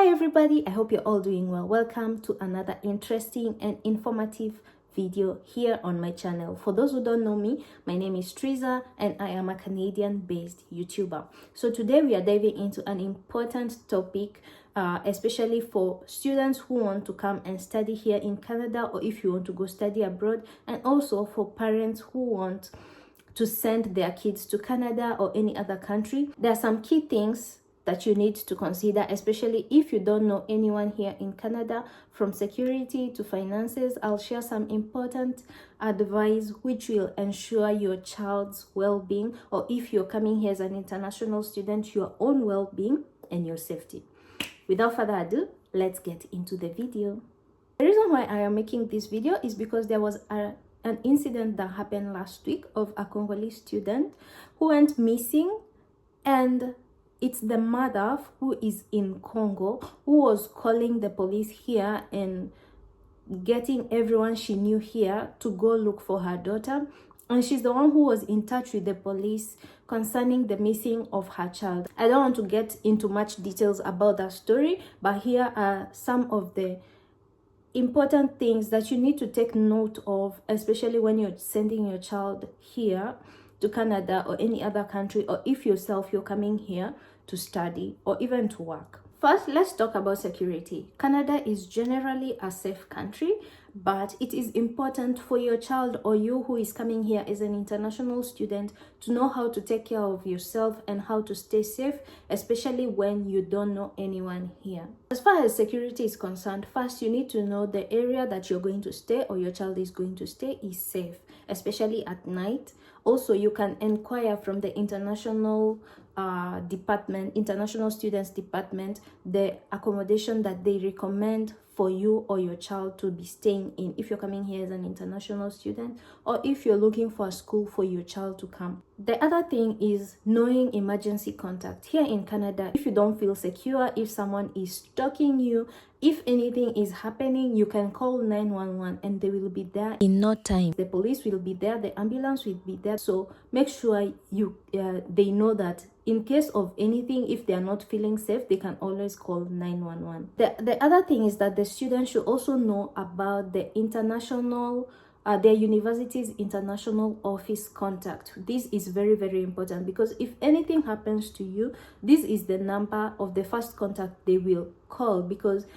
Hi everybody, I hope you're all doing well. Welcome to another interesting and informative video here on my channel. For those who don't know me, my name is Trois and I am a Canadian-based YouTuber. So today we are diving into an important topic, especially for students who want to come and study here in Canada, or if you want to go study abroad, and also for parents who want to send their kids to Canada or any other country. There are some key things that you need to consider, especially if you don't know anyone here in Canada. From security to finances, I'll share some important advice which will ensure your child's well-being, or if you're coming here as an international student, your own well-being and your safety. Without further ado, let's get into the video. The reason why I am making this video is because there was an incident that happened last week of a Congolese student who went missing, and it's the mother who is in Congo who was calling the police here and getting everyone she knew here to go look for her daughter. And she's the one who was in touch with the police concerning the missing of her child. I don't want to get into much details about that story, but here are some of the important things that you need to take note of, especially when you're sending your child here to Canada or any other country, or if yourself you're coming here to study or even to work. First, let's talk about security. Canada is generally a safe country, but it is important for your child or you who is coming here as an international student to know how to take care of yourself and how to stay safe, especially when you don't know anyone here. As far as security is concerned, first you need to know the area that you're going to stay or your child is going to stay is safe, especially at night. Also, you can inquire from the international students department the accommodation that they recommend for you or your child to be staying in if you're coming here as an international student, or if you're looking for a school for your child to come. The other thing is knowing emergency contact. Here in Canada, if you don't feel secure, if someone is stalking you, if anything is happening, you can call 911 and they will be there in no time. The police will be there, the ambulance will be there. So make sure they know that in case of anything, if they are not feeling safe, they can always call 911. The other thing is that the students should also know about the international their university's international office contact. This is very, very important, because if anything happens to you, this is the number of the first contact they will call, because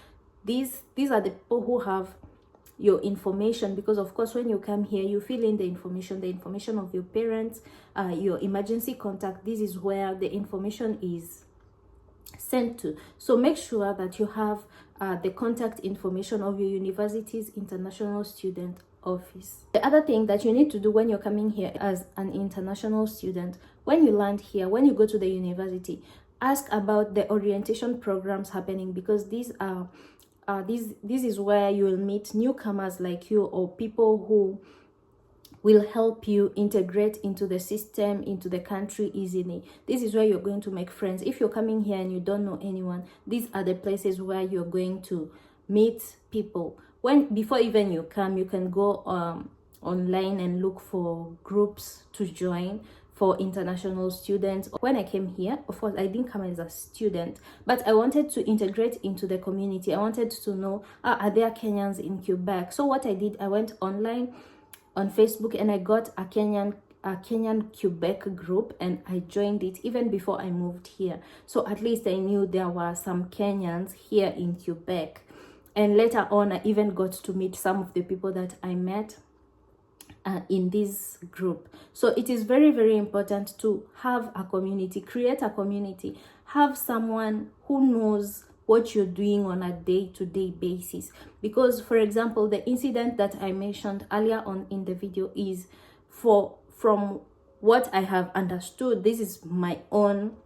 these are the people who have your information. Because of course, when you come here, you fill in the information of your parents, your emergency contact. This is where the information is sent to. So make sure that you have the contact information of your university's international student office. The other thing that you need to do when you're coming here as an international student, when you land here, when you go to the university, ask about the orientation programs happening, because these are this is where you will meet newcomers like you, or people who will help you integrate into the system, into the country easily. This is where you're going to make friends. If you're coming here and you don't know anyone, these are the places where you're going to meet people. Before even you come, you can go online and look for groups to join for international students. When I came here, of course, I didn't come as a student, but I wanted to integrate into the community. I wanted to know, are there Kenyans in Quebec? So what I did, I went online on Facebook and I got a Kenyan Quebec group, and I joined it even before I moved here. So at least I knew there were some Kenyans here in Quebec. And later on, I even got to meet some of the people that I met in this group. So it is very, very important to have a community, create a community, have someone who knows what you're doing on a day-to-day basis. Because, for example, the incident that I mentioned earlier on in the video is from what I have understood. This is my own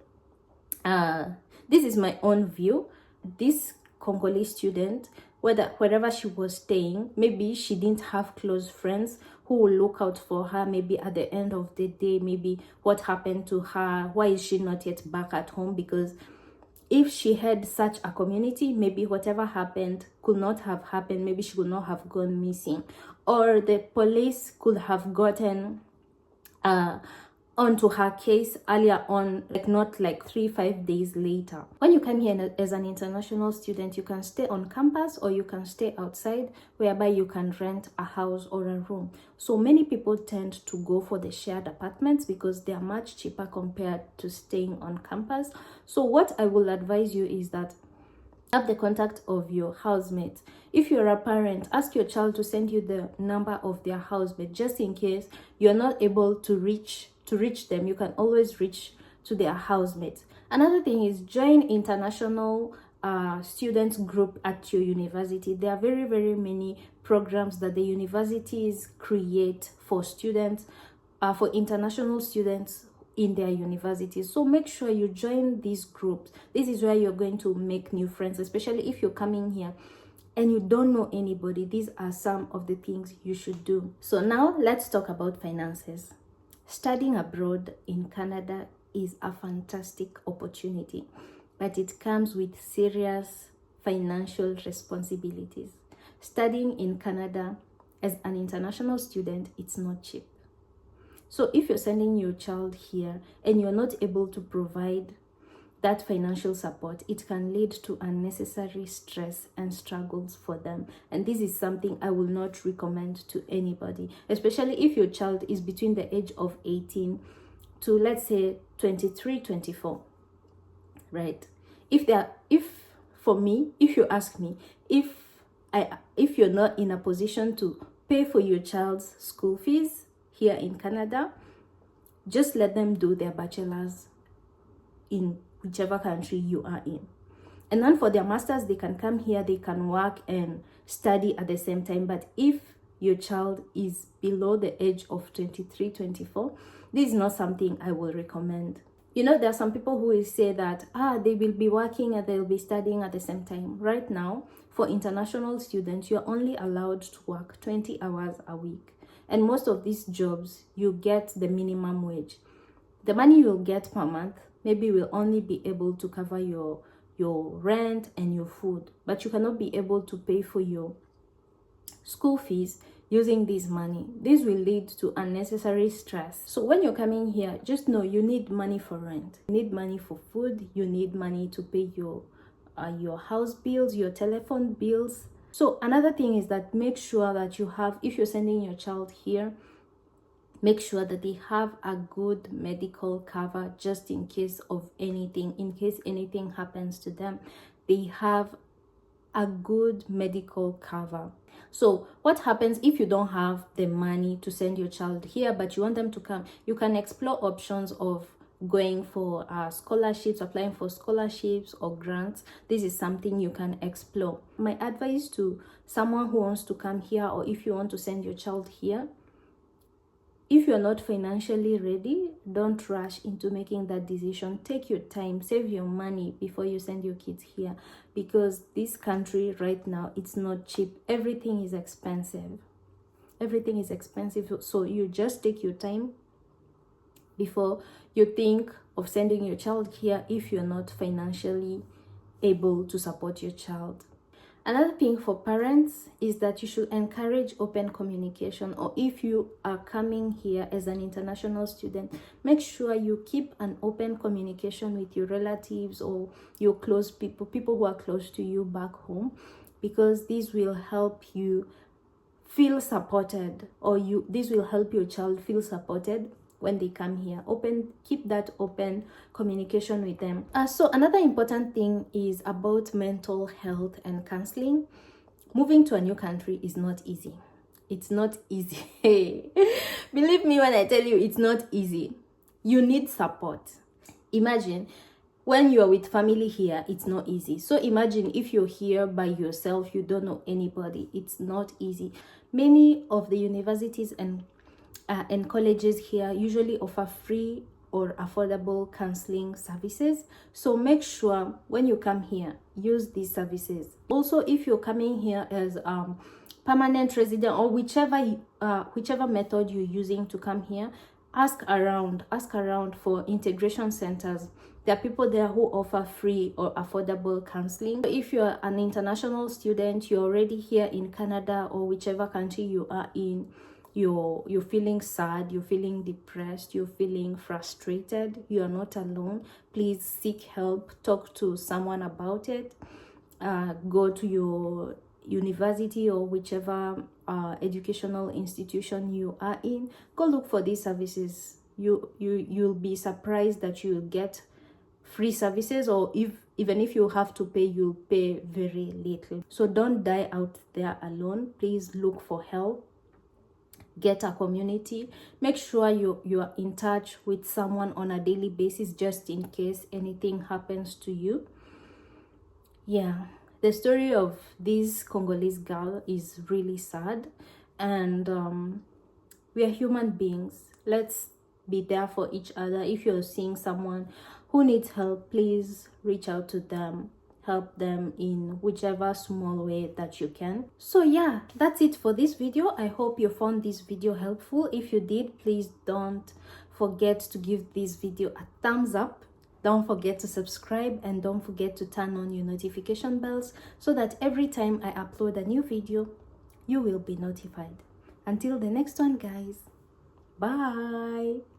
view. This Congolese student, wherever she was staying, maybe she didn't have close friends who will look out for her. Maybe at the end of the day, maybe what happened to her, why is she not yet back at home? Because if she had such a community, maybe whatever happened could not have happened. Maybe she would not have gone missing, or the police could have gotten onto her case earlier on, like not like 3-5 days later. When you come here as an international student, you can stay on campus or you can stay outside, whereby you can rent a house or a room. So many people tend to go for the shared apartments because they are much cheaper compared to staying on campus. So what I will advise you is that have the contact of your housemate. If you're a parent, ask your child to send you the number of their housemate, just in case you're not able to reach them. You can always reach to their housemates. Another thing is join international students group at your university. There are very many programs that the universities create for students, for international students in their universities. So make sure you join these groups. This is where you're going to make new friends, especially if you're coming here and you don't know anybody. These are some of the things you should do. So now let's talk about finances. Studying abroad in Canada is a fantastic opportunity, but it comes with serious financial responsibilities. Studying in Canada as an international student, it's not cheap. So if you're sending your child here and you're not able to provide that financial support, it can lead to unnecessary stress and struggles for them. And this is something I will not recommend to anybody, especially if your child is between the age of 18 to, let's say, 23, 24, right? If you ask me, if you're not in a position to pay for your child's school fees here in Canada, just let them do their bachelor's in whichever country you are in. And then for their masters, they can come here, they can work and study at the same time. But if your child is below the age of 23, 24, this is not something I will recommend. You know, there are some people who will say that, they will be working and they'll be studying at the same time. Right now, for international students, you're only allowed to work 20 hours a week. And most of these jobs, you get the minimum wage. The money you'll get per month maybe will only be able to cover your rent and your food, but you cannot be able to pay for your school fees using this money. This will lead to unnecessary stress. So when you're coming here, just know you need money for rent, you need money for food, you need money to pay your house bills, your telephone bills. So another thing is that make sure that you have, if you're sending your child here, make sure that they have a good medical cover, just in case of anything. In case anything happens to them, they have a good medical cover. So what happens if you don't have the money to send your child here, but you want them to come? You can explore options of going for scholarships, applying for scholarships or grants. This is something you can explore. My advice to someone who wants to come here, or if you want to send your child here, if you're not financially ready, don't rush into making that decision. Take your time, save your money before you send your kids here, because this country right now, it's not cheap. Everything is expensive. Everything is expensive. So you just take your time before you think of sending your child here if you're not financially able to support your child. Another thing for parents is that you should encourage open communication, or if you are coming here as an international student, make sure you keep an open communication with your relatives or your close people who are close to you back home, because this will help you feel supported, or this will help your child feel supported when they come here. Keep that open communication with them. So another important thing is about mental health and counseling. Moving to a new country is not easy. It's not easy. Believe me when I tell you, it's not easy. You need support. Imagine when you are with family here, it's not easy. So imagine if you're here by yourself, you don't know anybody. It's not easy. Many of the universities and colleges here usually offer free or affordable counseling services. So make sure when you come here, use these services. Also, if you're coming here as permanent resident, or whichever method you're using to come here, ask around for integration centers. There are people there who offer free or affordable counseling. So if you're an international student, you're already here in Canada or whichever country you are in, you're feeling sad, you're feeling depressed, you're feeling frustrated, you are not alone. Please seek help, talk to someone about it. Go to your university or whichever educational institution you are in. Go look for these services. You'll be surprised that you'll get free services, or even if you have to pay, you'll pay very little. So don't die out there alone. Please look for help. Get a community. Make sure you are in touch with someone on a daily basis, just in case anything happens to you. Yeah, the story of this Congolese girl is really sad, and we are human beings. Let's be there for each other. If you're seeing someone who needs help, please reach out to them. Help them in whichever small way that you can. So yeah, that's it for this video. I hope you found this video helpful. If you did, please don't forget to give this video a thumbs up. Don't forget to subscribe, and don't forget to turn on your notification bells so that every time I upload a new video, you will be notified. Until the next one, guys. Bye.